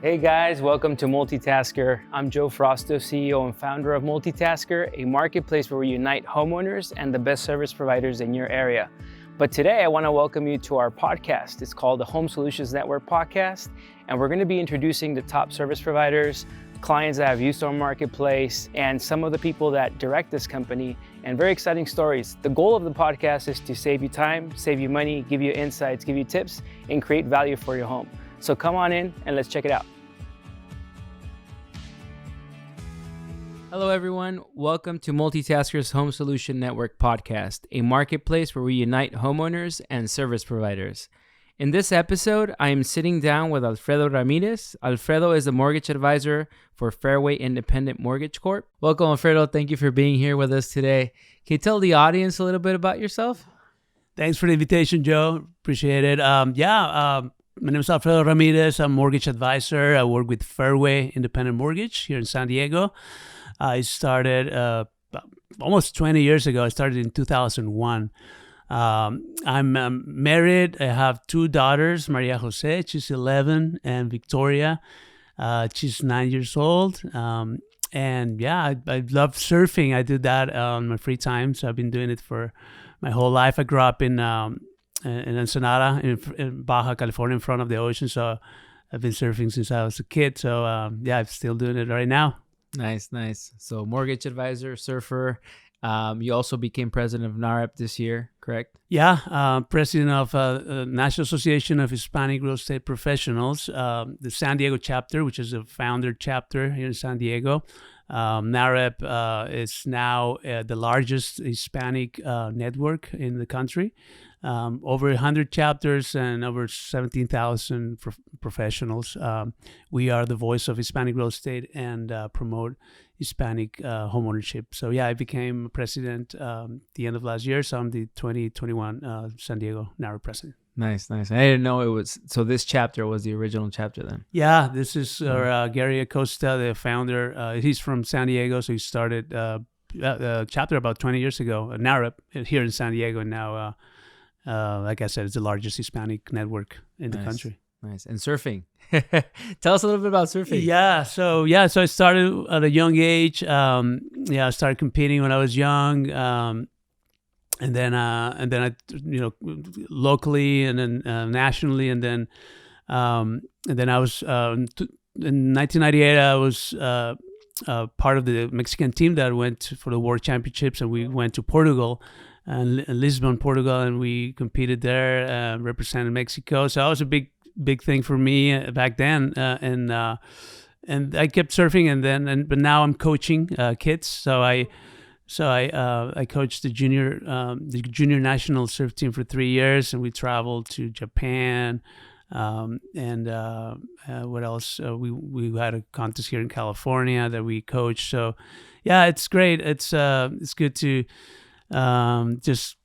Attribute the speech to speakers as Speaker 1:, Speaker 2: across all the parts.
Speaker 1: Hey guys, welcome to Multitasker. I'm Joe Frosto, CEO and founder of Multitasker, a marketplace where we unite homeowners and the best service providers in your area. But today I want to welcome you to our podcast. It's called the Home Solutions Network Podcast, and we're going to be introducing the top service providers, clients that have used our marketplace, and some of the people that direct this company, and very exciting stories. The goal of the podcast is to save you time, save you money, give you insights, give you tips, and create value for your home. So come on in and let's check it out. Hello everyone, welcome to Multitasker's Home Solution Network Podcast, a marketplace where we unite homeowners and service providers. In this episode, I am sitting down with Alfredo Ramirez. Alfredo is a mortgage advisor for Fairway Independent Mortgage Corp. Welcome, Alfredo. Thank you for being here with us today. Can you tell the audience a little bit about yourself?
Speaker 2: Thanks for the invitation, Joe. Appreciate it. My name is Alfredo Ramirez. I'm a mortgage advisor. I work with Fairway Independent Mortgage here in San Diego. I started almost 20 years ago. I started in 2001. I'm married. I have two daughters, Maria Jose, she's 11, and Victoria, she's 9 years old. I love surfing. I do that on my free time, so I've been doing it for my whole life. I grew up in Ensenada, in Baja California, in front of the ocean. So I've been surfing since I was a kid. So I'm still doing it right now.
Speaker 1: Nice. So mortgage advisor, surfer. You also became president of NAHREP this year, correct?
Speaker 2: Yeah, president of National Association of Hispanic Real Estate Professionals, the San Diego chapter, which is a founder chapter here in San Diego. NAHREP is now the largest Hispanic network in the country. Over 100 chapters and over 17,000 professionals. We are the voice of Hispanic real estate and promote Hispanic homeownership. So I became president the end of last year. So I'm the 2021 San Diego NAHREP president.
Speaker 1: Nice. I didn't know it was, so this chapter was the original chapter then?
Speaker 2: Yeah, this is Gary Acosta, the founder. He's from San Diego, so he started a chapter about 20 years ago, NAHREP, here in San Diego, and now like I said, it's the largest Hispanic network in the country.
Speaker 1: Nice. And surfing. Tell us a little bit about surfing.
Speaker 2: So I started at a young age. I started competing when I was young. And then I, locally and then nationally. And then I was, in 1998, I was part of the Mexican team that went for the World Championships, and we went to Portugal. Lisbon, Portugal, and we competed there, represented Mexico. So that was a big thing for me back then, and I kept surfing, but now I'm coaching kids. So I coached the junior national surf team for 3 years, and we traveled to Japan, and what else? We had a contest here in California that we coached. So it's great. It's good to just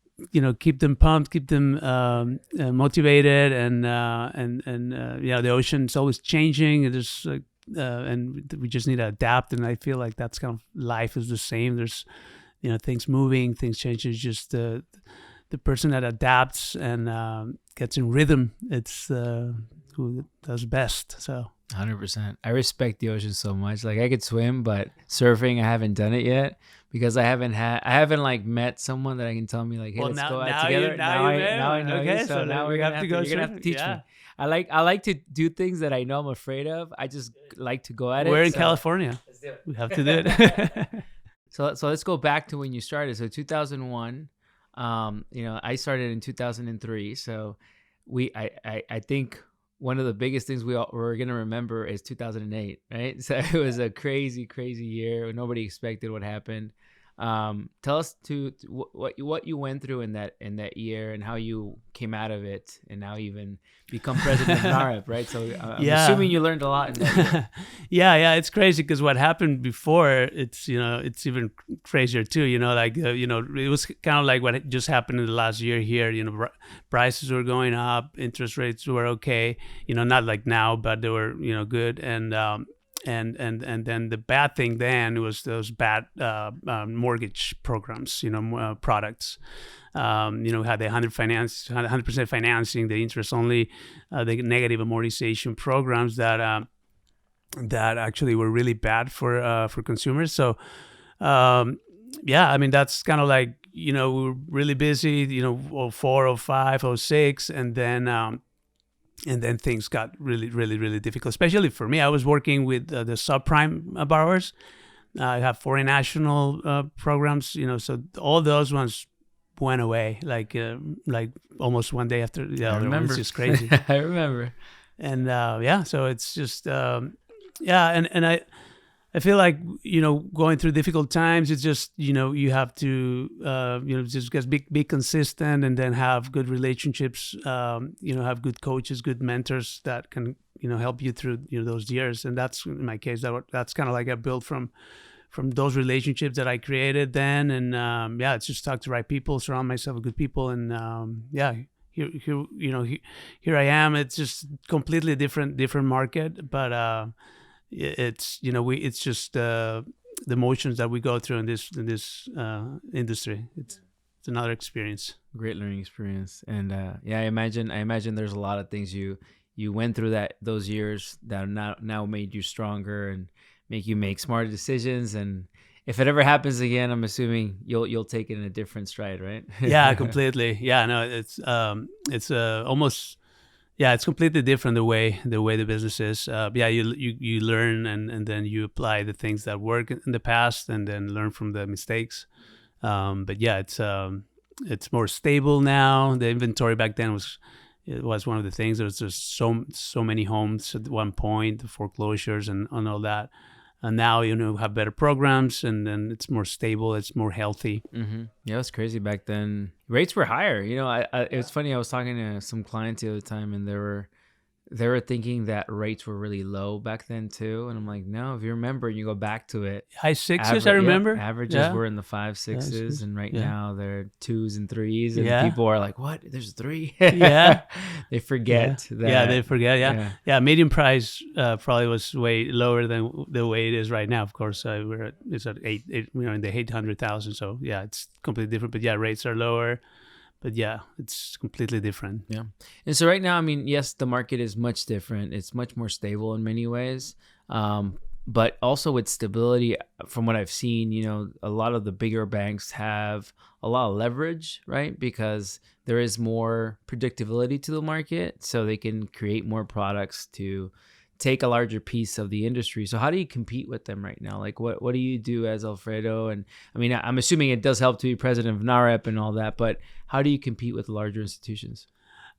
Speaker 2: keep them pumped, keep them motivated, and the ocean's always changing. There's and we just need to adapt, and I feel like that's kind of life is the same. There's things moving, things change. It's just the person that adapts and gets in rhythm. It's who does best. So
Speaker 1: 100%. I respect the ocean so much. Like I could swim, but surfing I haven't done it yet because I haven't like met someone that I can tell me like, hey, let's go out together. Now I know
Speaker 2: okay,
Speaker 1: you. So now
Speaker 2: we have to go.
Speaker 1: You're gonna have to teach me. I like to do things that I know I'm afraid of. I just like to go at it.
Speaker 2: We're in California. Let's do it. We have to do it.
Speaker 1: So let's go back to when you started. So 2001. I started in 2003. So I think one of the biggest things we're going to remember is 2008, right? So it was a crazy year. Nobody expected what happened. Tell us what you went through in that year and how you came out of it and now even become president of NAHREP, right? So I'm assuming you learned a lot in that year.
Speaker 2: It's crazy because what happened before, it's even crazier too. It was kind of like what just happened in the last year here. Prices were going up, interest rates were okay. Not like now, but they were good, and then the bad thing then was those bad mortgage programs, products. Had the 100% financing, the interest only, the negative amortization programs that that actually were really bad for consumers. So yeah, I mean, that's kind of like, we were really busy, 04, 05, 06, and then things got really, really, really difficult, especially for me. I was working with the subprime borrowers. I have foreign national programs, so all those ones went away like almost one day after the
Speaker 1: I
Speaker 2: other one.
Speaker 1: remember.
Speaker 2: It's just crazy.
Speaker 1: I remember.
Speaker 2: And so it's just and I feel like going through difficult times, it's just you have to just be consistent, and then have good relationships, have good coaches, good mentors that can help you through those years. And that's, in my case, that's kind of like I built from those relationships that I created then. And it's just talk to the right people, surround myself with good people, and here I am. It's just completely different market, but it's it's just the motions that we go through in this industry. It's another experience.
Speaker 1: Great learning experience. And I imagine there's a lot of things you went through those years that now made you stronger and make you make smarter decisions. And if it ever happens again, I'm assuming you'll take it in a different stride, right?
Speaker 2: Yeah, completely. Yeah, no, it's almost. Yeah, it's completely different the way the business is. You learn, and then you apply the things that work in the past, and then learn from the mistakes. But yeah, it's more stable now. The inventory back then was one of the things. There was just so many homes at one point, the foreclosures and all that. And now have better programs, and then it's more stable. It's more healthy.
Speaker 1: Mm-hmm. Yeah, it was crazy back then. Rates were higher. It was funny. I was talking to some clients the other time, and they were thinking that rates were really low back then too. And I'm like, no, if you remember, you go back to it.
Speaker 2: High sixes, I remember.
Speaker 1: Averages were in the 5, 6s, and right now they're 2s and 3s. And people are like, what? There's 3?
Speaker 2: Yeah.
Speaker 1: They forget that.
Speaker 2: Yeah, they forget. Yeah. Median price probably was way lower than the way it is right now. Of course, it's at 8, in the 800,000. So yeah, it's completely different. But yeah, rates are lower. But yeah, it's completely different.
Speaker 1: Yeah. And so right now, I mean, yes, the market is much different. It's much more stable in many ways. But also with stability, from what I've seen, a lot of the bigger banks have a lot of leverage, right? Because there is more predictability to the market, so they can create more products to take a larger piece of the industry. So how do you compete with them right now? Like what do you do as Alfredo? And I mean, I'm assuming it does help to be president of NAHREP and all that, but how do you compete with larger institutions?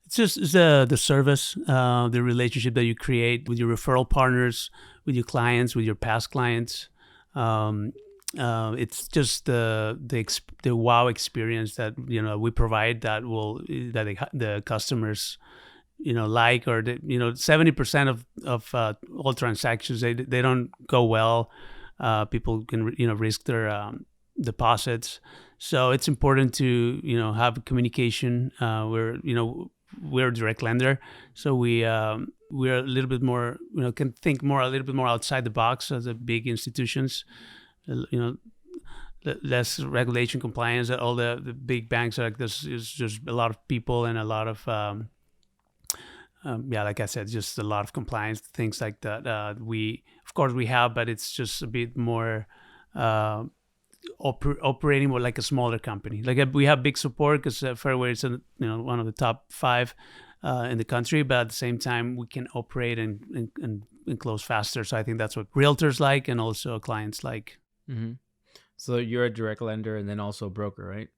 Speaker 2: It's just the service, the relationship that you create with your referral partners, with your clients, with your past clients. It's just the wow experience that we provide that the customers like, or 70% of all transactions, they don't go well. People can risk their deposits, so it's important to have communication. We're a direct lender, so we're a little bit more can think a little bit more outside the box as the big institutions. Less regulation compliance. All the big banks are like this. Is just a lot of people and a lot of like I said, just a lot of compliance, things like that. We, of course, we have, but it's just a bit more operating more like a smaller company. Like we have big support because Fairway is one of the top 5 in the country, but at the same time, we can operate and close faster. So I think that's what realtors like, and also clients like.
Speaker 1: Mm-hmm. So you're a direct lender and then also a broker, right?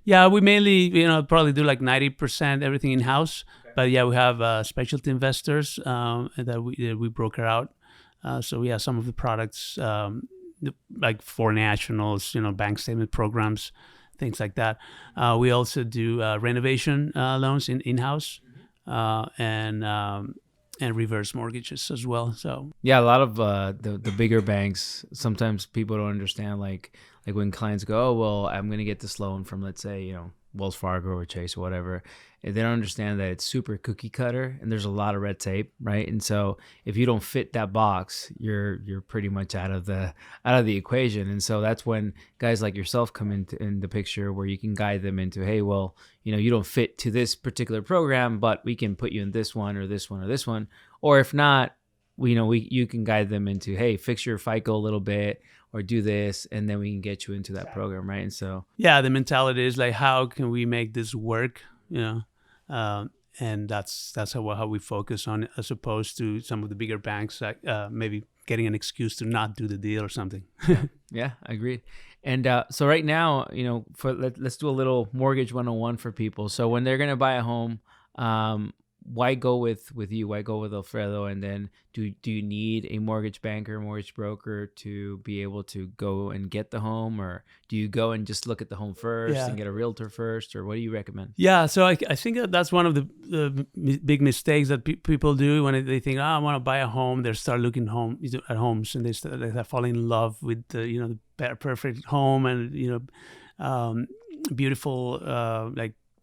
Speaker 2: Yeah, we mainly, probably do like 90% everything in-house. Okay. But yeah, we have specialty investors that we broker out. So yeah, some of the products like foreign nationals, bank statement programs, things like that. We also do renovation loans in-house, and reverse mortgages as well. So
Speaker 1: yeah, a lot of the bigger banks, sometimes people don't understand, like when clients go, oh, well, I'm going to get this loan from, let's say, Wells Fargo or Chase or whatever. And they don't understand that it's super cookie cutter and there's a lot of red tape, right? And so if you don't fit that box, you're pretty much out of the equation. And so that's when guys like yourself come in the picture, where you can guide them into, hey, well, you don't fit to this particular program, but we can put you in this one or this one or this one. Or if not, you can guide them into, hey, fix your FICO a little bit or do this, and then we can get you into that program, right? And so
Speaker 2: yeah, the mentality is like, how can we make this work? And that's how we focus on it, as opposed to some of the bigger banks, like maybe getting an excuse to not do the deal or something.
Speaker 1: Yeah, agreed. And so right now, let's do a little mortgage 101 for people. So when they're gonna buy a home, why go with you? Why go with Alfredo? And then do you need a mortgage banker, mortgage broker to be able to go and get the home, or do you go and just look at the home first and get a realtor first, or what do you recommend?
Speaker 2: Yeah, so I think that's one of the big mistakes that people do when they think, I want to buy a home. They start looking at homes, and they fall in love with the perfect home, and beautiful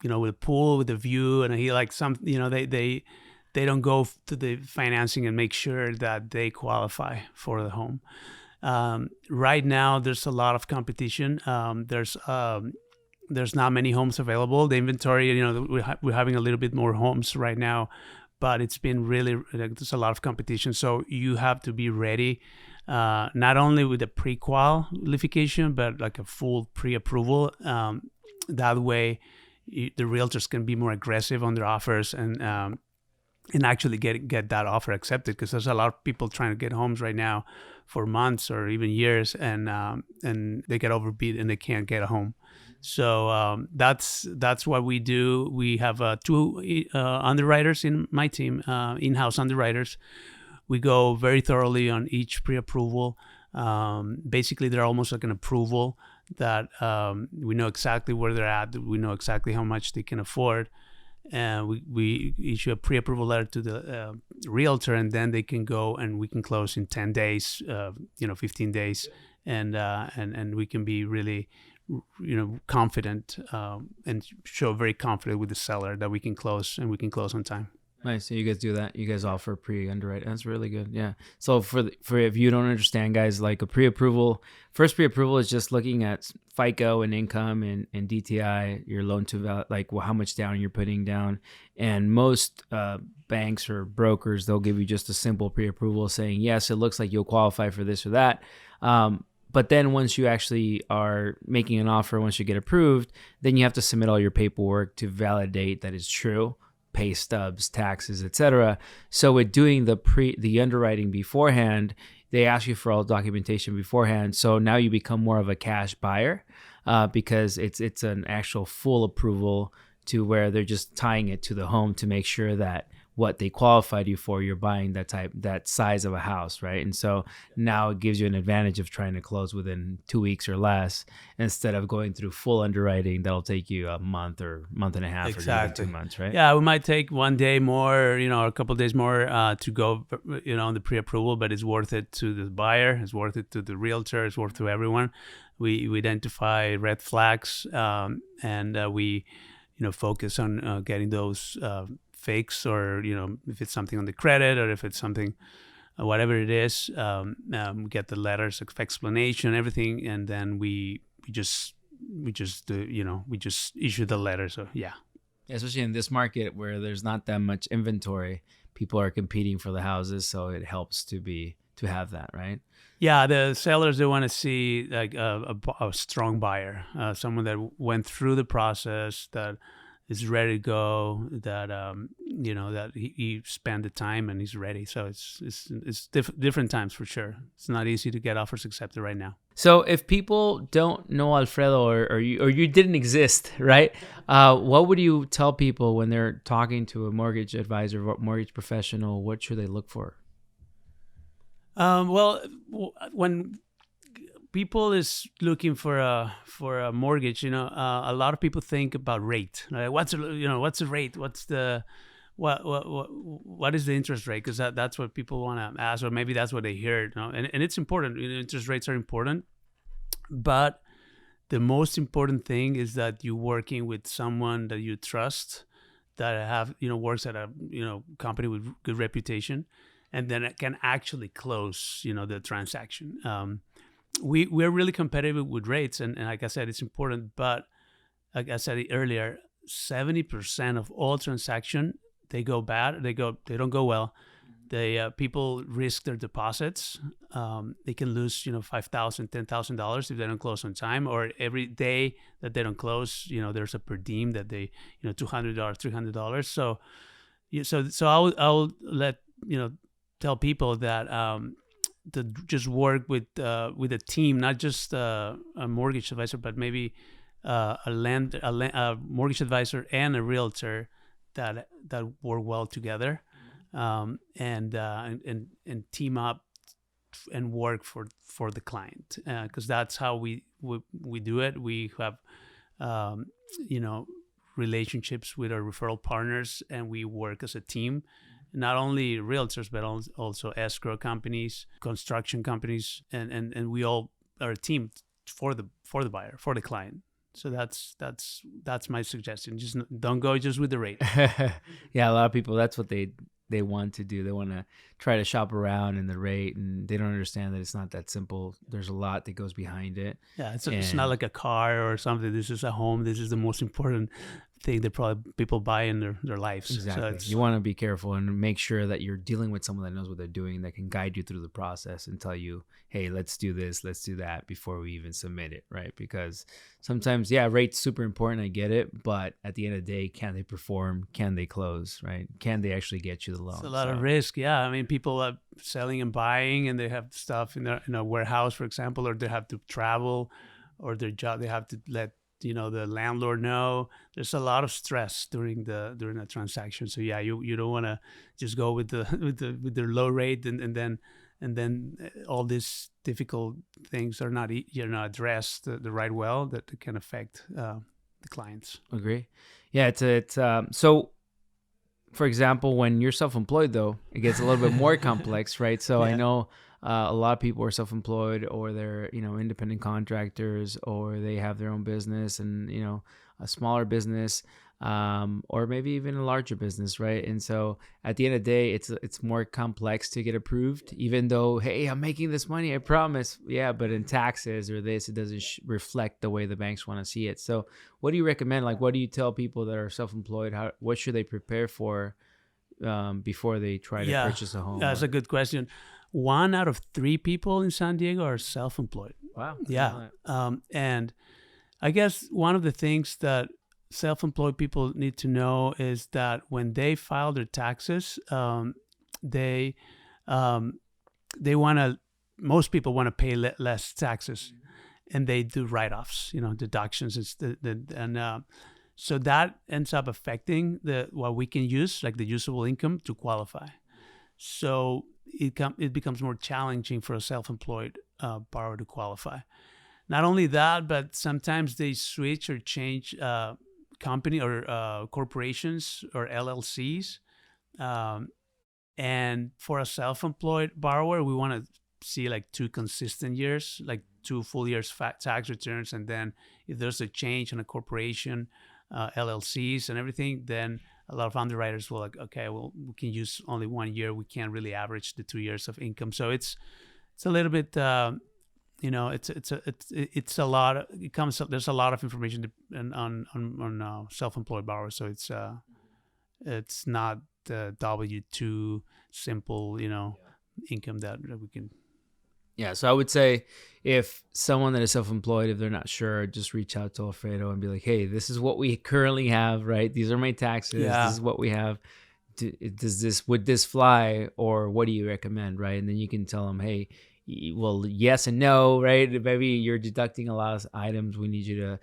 Speaker 2: with a pool with a view, and they don't go to the financing and make sure that they qualify for the home. Right now, there's a lot of competition. There's not many homes available. The inventory, we're having a little bit more homes right now, but it's been really, there's a lot of competition. So you have to be ready, not only with the pre-qualification, but like a full pre-approval. That way, the realtors can be more aggressive on their offers and actually get that offer accepted, because there's a lot of people trying to get homes right now for months or even years, and they get overbid and they can't get a home. So that's what we do. We have 2 underwriters in my team, in-house underwriters. We go very thoroughly on each pre-approval. Basically, they're almost like an approval that we know exactly where they're at. We know exactly how much they can afford. And we issue a pre-approval letter to the realtor, and then they can go and we can close in 10 days, 15 days. And we can be really, confident and show very confident with the seller that we can close, and we can close on time.
Speaker 1: Nice. So you guys do that. You guys offer pre-underwrite. That's really good. Yeah. So for if you don't understand, guys, like first pre-approval is just looking at FICO and income and DTI, your loan to value, like how much down you're putting down. And most banks or brokers, they'll give you just a simple pre-approval saying, yes, it looks like you'll qualify for this or that. But then once you actually are making an offer, once you get approved, then you have to submit all your paperwork to validate that it's true. Pay stubs, taxes, etc. So with doing the underwriting beforehand, they ask you for all documentation beforehand. So now you become more of a cash buyer because it's an actual full approval to where they're just tying it to the home to make sure that what they qualified you for, you're buying that size of a house, right? And so now it gives you an advantage of trying to close within 2 weeks or less, instead of going through full underwriting that'll take you a month or month and a half,
Speaker 2: exactly.
Speaker 1: or 2 months, right?
Speaker 2: Yeah, we might take 1 day more, or a couple of days more to go, on the pre-approval, but it's worth it to the buyer, it's worth it to the realtor, it's worth it to everyone. We identify red flags, and we, focus on getting those fakes, or if it's something on the credit, or if it's something, whatever it is, we get the letters of explanation, everything, and then we just issue the letter. So yeah,
Speaker 1: especially in this market where there's not that much inventory, people are competing for the houses, so it helps to have that, right?
Speaker 2: Yeah, the sellers, they want to see like a strong buyer, someone that went through the process, that is ready to go, that that he spent the time and he's ready. So it's different times for sure. It's not easy to get offers accepted right now.
Speaker 1: So if people don't know Alfredo, or you didn't exist, right? What would you tell people when they're talking to a mortgage advisor, mortgage professional? What should they look for?
Speaker 2: Well, when people is looking for a mortgage, a lot of people think about rate. Right? What's the rate? What's the what is the interest rate? Because that's what people want to ask, or maybe that's what they hear. And it's important. Interest rates are important, but the most important thing is that you're working with someone that you trust, that works at a company with good reputation, and then it can actually close the transaction. We're really competitive with rates, and like I said, it's important. But like I said earlier, 70% of all transactions, they go bad. They don't go well. people risk their deposits. They can lose, $5,000, $10,000 if they don't close on time, or every day that they don't close, there's a per diem that they, $200, $300. So I'll let tell people that to just work with a team, not just a mortgage advisor, but maybe a mortgage advisor and a realtor that work well together, and team up and work for the client, because that's how we do it. We have relationships with our referral partners, and we work as a team. Not only realtors, but also escrow companies, construction companies, and we all are a team for the buyer, for the client. So that's my suggestion. Just don't go just with the rate.
Speaker 1: Yeah, a lot of people, that's what they want to do. They want to try to shop around in the rate, and they don't understand that it's not that simple. There's a lot that goes behind it.
Speaker 2: Yeah, it's not like a car or something. This is a home. This is the most important thing that probably people buy in their lives.
Speaker 1: Exactly. So you want to be careful and make sure that you're dealing with someone that knows what they're doing, that can guide you through the process and tell you, hey, let's do this, let's do that before we even submit it, right? Because sometimes, rate's super important. I get it. But at the end of the day, can they perform? Can they close, right? Can they actually get you the loan?
Speaker 2: It's a lot of risk. Yeah. I mean, people are selling and buying, and they have stuff in a warehouse, for example, or they have to travel, or their job, they have to let the landlord know. There's a lot of stress during a transaction. So you don't want to just go with the low rate and then all these difficult things are not addressed the right well, that can affect the clients.
Speaker 1: Agree. Yeah, it's so. For example, when you're self-employed, though, it gets a little bit more complex, right? So I know a lot of people are self-employed, or they're, independent contractors, or they have their own business and, a smaller business, or maybe even a larger business, right? And so at the end of the day, it's more complex to get approved, even though, hey, I'm making this money, I promise. Yeah, but in taxes or this, it doesn't reflect the way the banks want to see it. So what do you recommend? Like, what do you tell people that are self-employed? What should they prepare for before they try to purchase a home?
Speaker 2: That's a good question. 1 out of 3 people in San Diego are self-employed.
Speaker 1: Wow.
Speaker 2: Yeah. And I guess one of the things that self-employed people need to know is that when they file their taxes, they most people want to pay less taxes, and they do write-offs, deductions, so that ends up affecting what we can use, like the usable income, to qualify. So it becomes more challenging for a self-employed borrower to qualify. Not only that, but sometimes they switch or change company or corporations or LLCs. And for a self-employed borrower, we want to see like 2 consistent years, like 2 full years tax returns. And then if there's a change in a corporation, LLCs and everything, then a lot of underwriters will okay, well, we can use only 1 year. We can't really average the 2 years of income. So it's a little bit, it's a lot. There's a lot of information on self-employed borrowers. So it's not the W-2 simple, income that we can.
Speaker 1: Yeah, so I would say if someone that is self-employed, if they're not sure, just reach out to Alfredo and be like, hey, this is what we currently have, right? These are my taxes. Yeah. This is what we have. Would this fly, or what do you recommend, right? And then you can tell them, hey, well, yes and no, right? Maybe you're deducting a lot of items. We need you to,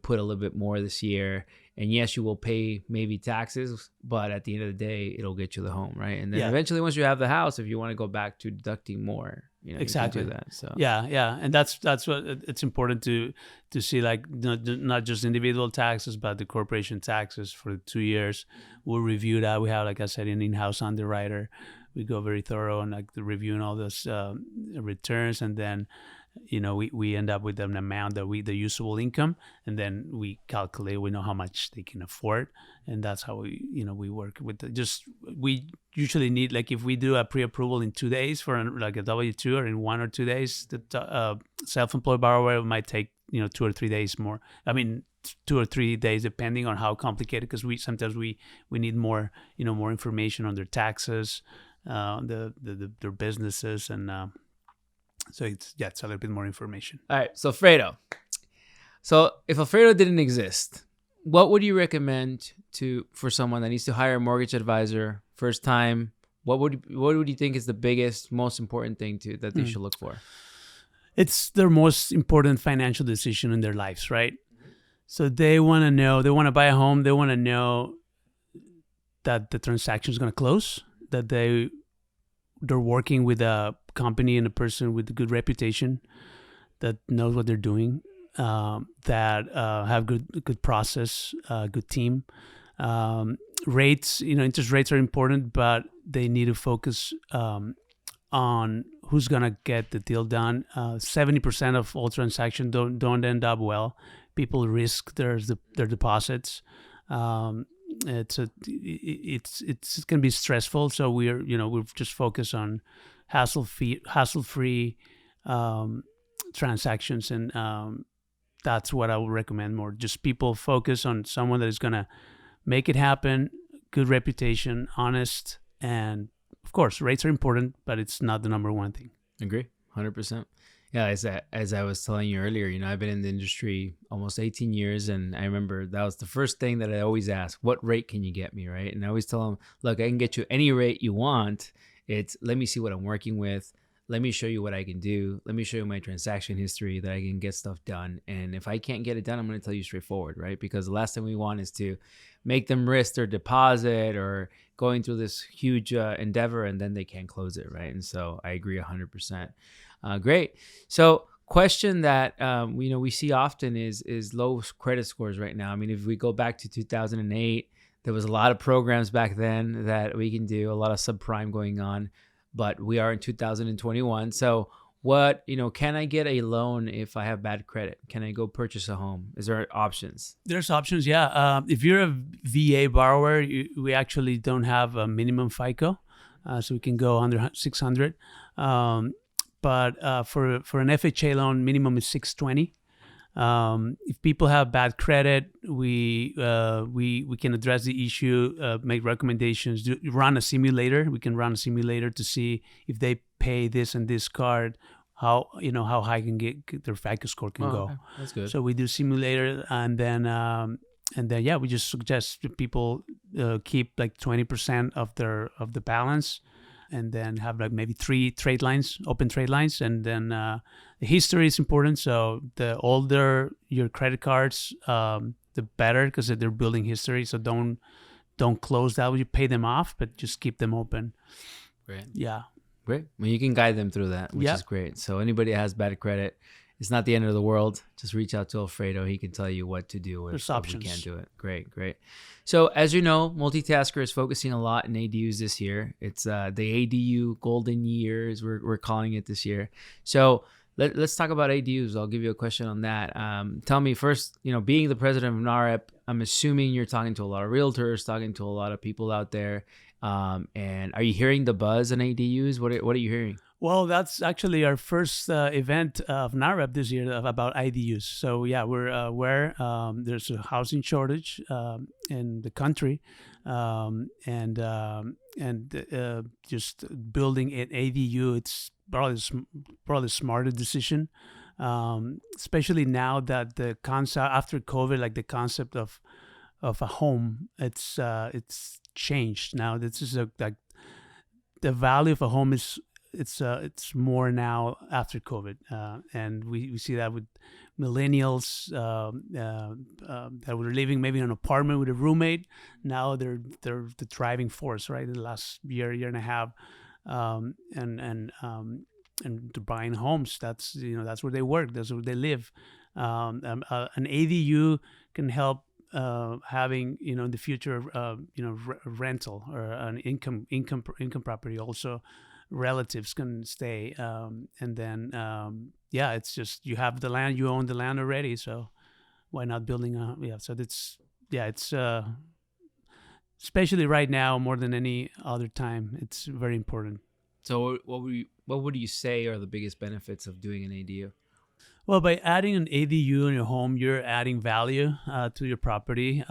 Speaker 1: put a little bit more this year. And yes, you will pay maybe taxes, but at the end of the day, it'll get you the home, right? And then eventually, once you have the house, if you want to go back to deducting more,
Speaker 2: exactly,
Speaker 1: you can do that. So
Speaker 2: and that's what it's important to see, like not just individual taxes, but the corporation taxes for 2 years. We'll review that. We have, like I said, an in-house underwriter. We go very thorough on like the reviewing all those returns, and then we end up with an amount that the usable income, and then we calculate. We know how much they can afford, and that's how we work with we usually need, like, if we do a pre-approval in 2 days for like a W-2, or in 1 or 2 days, the self-employed borrower might take 2 or 3 days more. I mean, 2 or 3 days, depending on how complicated, because sometimes we need more more information on their taxes. their businesses, and so it's a little bit more information.
Speaker 1: All right, so Alfredo. So if Alfredo didn't exist, what would you recommend for someone that needs to hire a mortgage advisor first time? What would you think is the biggest, most important thing that they should look for?
Speaker 2: It's their most important financial decision in their lives, right? So they want to know, they want to buy a home, they want to know that the transaction is going to close, that they're working with a company and a person with a good reputation that knows what they're doing, that have good process, good team. Rates, interest rates are important, but they need to focus on who's gonna get the deal done. 70% of all transactions don't end up well. People risk their deposits. It's gonna be stressful. So we're just focused on hassle-free transactions, and that's what I would recommend more. Just people focus on someone that is gonna make it happen, good reputation, honest, and of course, rates are important, but it's not the number one thing.
Speaker 1: Agree, 100%. Yeah, as I was telling you earlier, I've been in the industry almost 18 years, and I remember that was the first thing that I always ask: what rate can you get me, right? And I always tell them, look, I can get you any rate you want. It's let me see what I'm working with. Let me show you what I can do. Let me show you my transaction history that I can get stuff done. And if I can't get it done, I'm going to tell you straightforward, right? Because the last thing we want is to make them risk their deposit or going through this huge endeavor and then they can't close it, right? And so I agree 100%. Great. So question that we see often is low credit scores right now. I mean, if we go back to 2008, there was a lot of programs back then that we can do, a lot of subprime going on. But we are in 2021. So what, can I get a loan if I have bad credit? Can I go purchase a home? Is there options?
Speaker 2: There's options, yeah. If you're a VA borrower, we actually don't have a minimum FICO, so we can go under 600. But for an FHA loan, minimum is 620. If people have bad credit, we can address the issue, make recommendations, run a simulator. We can run a simulator to see if they pay this and this card, how high their FICO score can go.
Speaker 1: Okay. That's good.
Speaker 2: So we do simulator, and then we just suggest that people keep like 20% of the balance, and then have like maybe 3 open trade lines, and then the history is important. So the older your credit cards, the better, because they're building history. So don't close that when you pay them off, but just keep them open.
Speaker 1: Great.
Speaker 2: Yeah.
Speaker 1: Great. Well, you can guide them through that, which is great. So anybody that has bad credit, it's not the end of the world. Just reach out to Alfredo. He can tell you what to do if you can't do it. Great. So as you know, Multitasker is focusing a lot in ADUs this year. It's the ADU golden years, we're calling it this year. So let's talk about ADUs. I'll give you a question on that. Tell me first, being the president of NAHREP, I'm assuming you're talking to a lot of realtors, talking to a lot of people out there. And are you hearing the buzz on ADUs? What are you hearing?
Speaker 2: Well, that's actually our first event of NAHREP this year about IDUs. So yeah, we're aware there's a housing shortage in the country, and just building an ADU, it's probably a smarter decision, especially now that the concept after COVID, like the concept of a home, it's changed now. This is like the value of a home is. It's more now after COVID, and we see that with millennials that were living maybe in an apartment with a roommate. Now they're the driving force, right? The last year and a half, and to buying homes. That's that's where they work. That's where they live. An ADU can help having in the future rental or an income property also. Relatives can stay, and then it's just you have the land, you own the land already, so why not building so it's especially right now more than any other time, it's very important.
Speaker 1: So what would you say are the biggest benefits of doing an ADU?
Speaker 2: Well, by adding an ADU in your home, you're adding value to your property.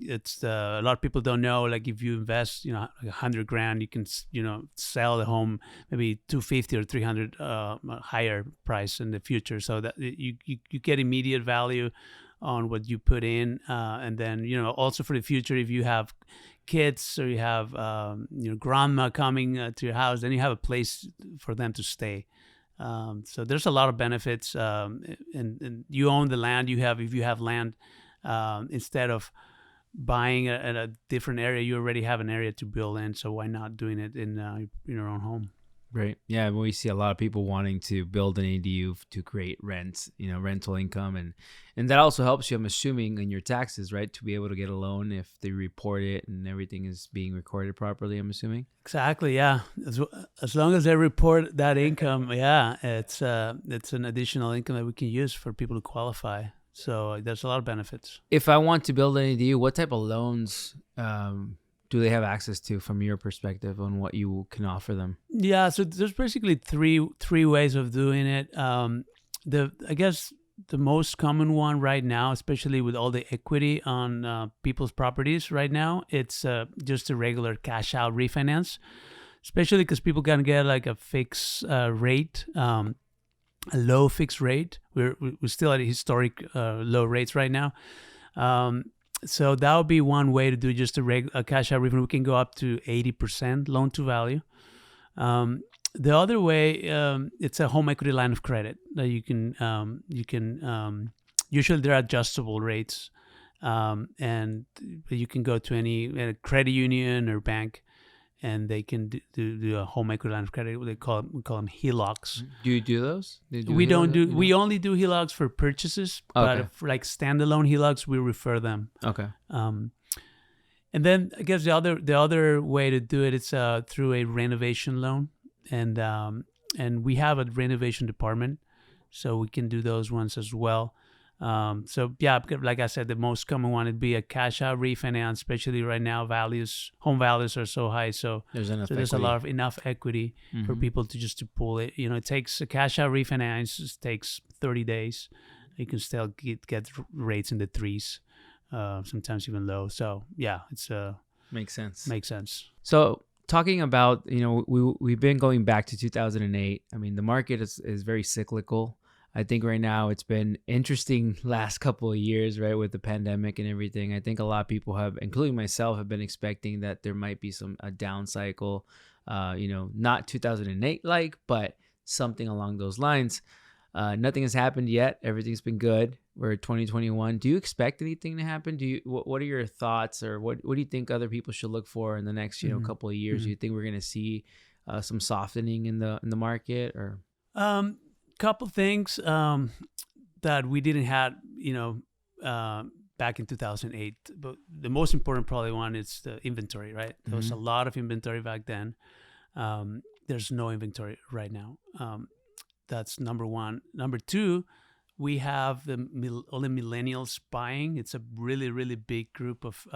Speaker 2: It's a lot of people don't know. Like if you invest, like $100,000, you can, sell the home maybe 250 or 300 higher price in the future. So that you get immediate value on what you put in, and then also for the future, if you have kids or you have grandma coming to your house, then you have a place for them to stay. So there's a lot of benefits, and you own the land. If you have land, instead of buying at a different area, you already have an area to build in. So why not doing it in your own home?
Speaker 1: Right. Yeah. We see a lot of people wanting to build an ADU to create rents, rental income. And that also helps you, I'm assuming, in your taxes, right? To be able to get a loan if they report it and everything is being recorded properly, I'm assuming.
Speaker 2: Exactly. Yeah. As long as they report that income, yeah, it's an additional income that we can use for people to qualify. So there's a lot of benefits.
Speaker 1: If I want to build an ADU, what type of loans do they have access to from your perspective on what you can offer them?
Speaker 2: Yeah, so there's basically three ways of doing it. I guess the most common one right now, especially with all the equity on people's properties right now, it's just a regular cash out refinance, especially because people can get like a fixed rate, a low fixed rate. We're still at historic low rates right now. So that would be one way to do just a cash out refinance. We can go up to 80% loan to value. The other way, it's a home equity line of credit that you can usually they're adjustable rates, and you can go to any credit union or bank, and they can do a home equity line of credit. We call them HELOCs.
Speaker 1: Do you do those?
Speaker 2: We don't do. We only do HELOCs for purchases, but for like standalone HELOCs, we refer them.
Speaker 1: Okay.
Speaker 2: And then I guess the other way to do it is through a renovation loan, and we have a renovation department, so we can do those ones as well. So yeah, like I said, the most common one would be a cash out refinance, especially right now. Home values are so high, so there's a lot of enough equity for people to pull it. It takes a cash out refinance. It takes 30 days. You can still get rates in the threes, sometimes even low. So yeah, it's
Speaker 1: makes sense.
Speaker 2: Makes sense.
Speaker 1: So talking about we've been going back to 2008. I mean, the market is very cyclical. I think right now it's been interesting last couple of years, right, with the pandemic and everything. I think a lot of people have, including myself, have been expecting that there might be a down cycle, not 2008 like, but something along those lines. Nothing has happened yet. Everything's been good. We're 2021. Do you expect anything to happen? What are your thoughts, or what do you think other people should look for in the next couple of years? Do you think we're going to see some softening in the market, or?
Speaker 2: Couple things that we didn't have, back in 2008. But the most important probably one is the inventory, right? There was a lot of inventory back then. There's no inventory right now. That's number one. Number two, we have all the millennials buying. It's a really, really big group of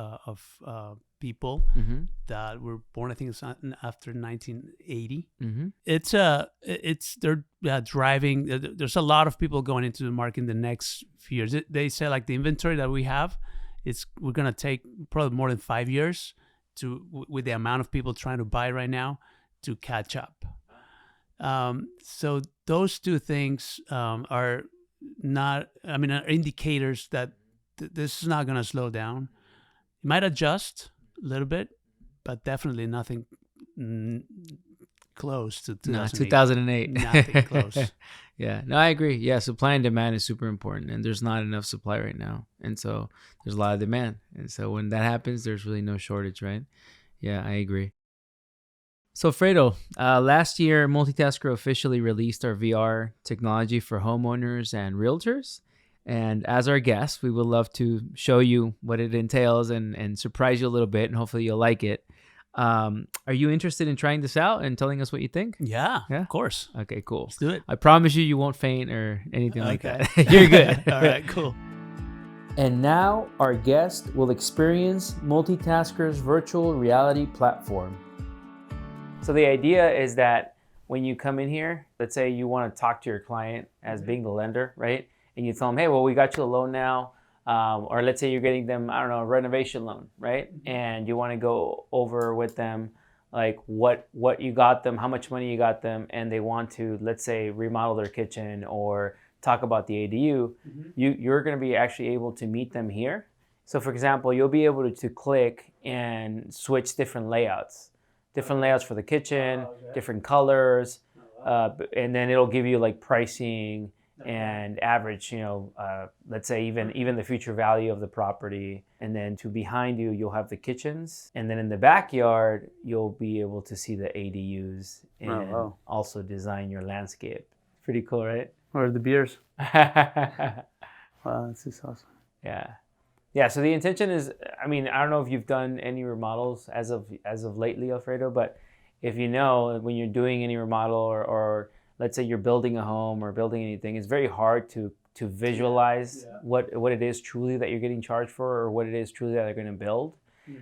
Speaker 2: people that were born, I think it's after 1980. They're driving. There's a lot of people going into the market in the next few years. They say like the inventory that we have, we're gonna take probably more than 5 years with the amount of people trying to buy right now to catch up. So those two things are indicators that this is not gonna slow down. It might adjust a little bit, but definitely nothing close to
Speaker 1: 2008.
Speaker 2: Nothing close.
Speaker 1: Yeah, no, I agree. Yeah, supply and demand is super important, and there's not enough supply right now, and so there's a lot of demand, and so when that happens, there's really no shortage, right? Yeah, I agree. So Alfredo, last year, Multitasker officially released our VR technology for homeowners and realtors. And as our guest, we would love to show you what it entails and surprise you a little bit, and hopefully you'll like it. Are you interested in trying this out and telling us what you think?
Speaker 2: Yeah, of course.
Speaker 1: Okay, cool.
Speaker 2: Let's do it.
Speaker 1: I promise you won't faint or anything like that. You're good.
Speaker 2: All right, cool.
Speaker 1: And now our guest will experience Multitasker's virtual reality platform. So the idea is that when you come in here, let's say you want to talk to your client as being the lender, right? And you tell them, hey, well, we got you a loan now. Or let's say you're getting them, I don't know, a renovation loan, right? And you want to go over with them like what you got them, how much money you got them, and they want to, let's say, remodel their kitchen or talk about the ADU, you're going to be actually able to meet them here. So for example, you'll be able to click and switch different layouts for the kitchen, different colors, and then it'll give you like pricing and average, let's say even the future value of the property. And then to behind you, you'll have the kitchens. And then in the backyard, you'll be able to see the ADUs and also design your landscape. Pretty cool, right?
Speaker 2: Or the beers. Wow, this is awesome.
Speaker 1: Yeah, so the intention is, I mean, I don't know if you've done any remodels as of lately, Alfredo, but if you know, when you're doing any remodel or let's say you're building a home or building anything, it's very hard to visualize what it is truly that you're getting charged for or what it is truly that they're going to build.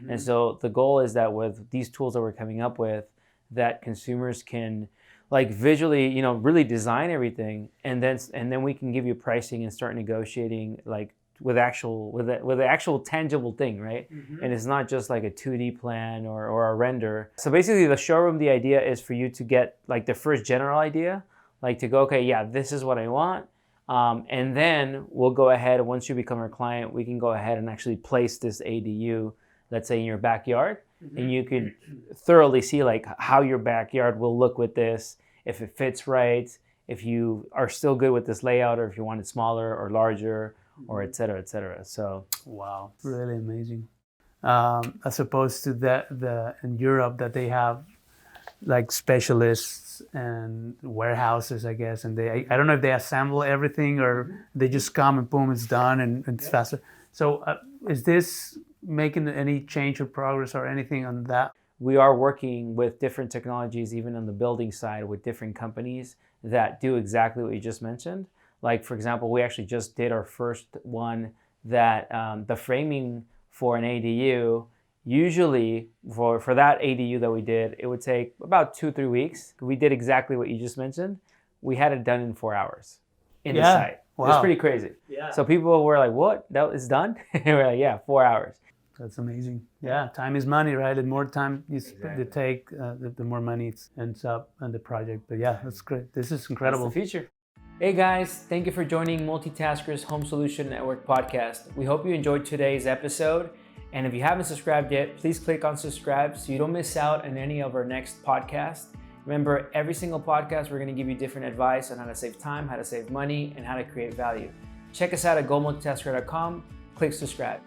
Speaker 1: And so the goal is that with these tools that we're coming up with, that consumers can like visually, really design everything, and then we can give you pricing and start negotiating like with the actual tangible thing, right? And it's not just like a 2D plan or a render. So basically the showroom, the idea is for you to get like the first general idea, like to go, okay, yeah, this is what I want. And then we'll go ahead, once you become our client, we can go ahead and actually place this ADU, let's say in your backyard, and you can thoroughly see like how your backyard will look with this, if it fits right, if you are still good with this layout, or if you want it smaller or larger, or et cetera, et cetera. So
Speaker 2: wow, really amazing. As opposed to the in Europe that they have like specialists and warehouses, I guess, and I don't know if they assemble everything or they just come and boom, it's done and it's faster. So is this making any change or progress or anything on that?
Speaker 1: We are working with different technologies, even on the building side, with different companies that do exactly what you just mentioned. Like, for example, we actually just did our first one that the framing for an ADU, usually for that ADU that we did, it would take about 2-3 weeks. We did exactly what you just mentioned. We had it done in 4 hours in the site. Wow. It was pretty crazy. Yeah. So people were like, what? That is done? And we're like, yeah, 4 hours.
Speaker 2: That's amazing. Yeah, time is money, right? The more time you take, the more money it ends up on the project. But yeah, that's great. This is incredible.
Speaker 1: That's the future. Hey guys, thank you for joining Multitasker's Home Solution Network podcast. We hope you enjoyed today's episode. And if you haven't subscribed yet, please click on subscribe so you don't miss out on any of our next podcasts. Remember, every single podcast, we're going to give you different advice on how to save time, how to save money, and how to create value. Check us out at gomultitasker.com. Click subscribe.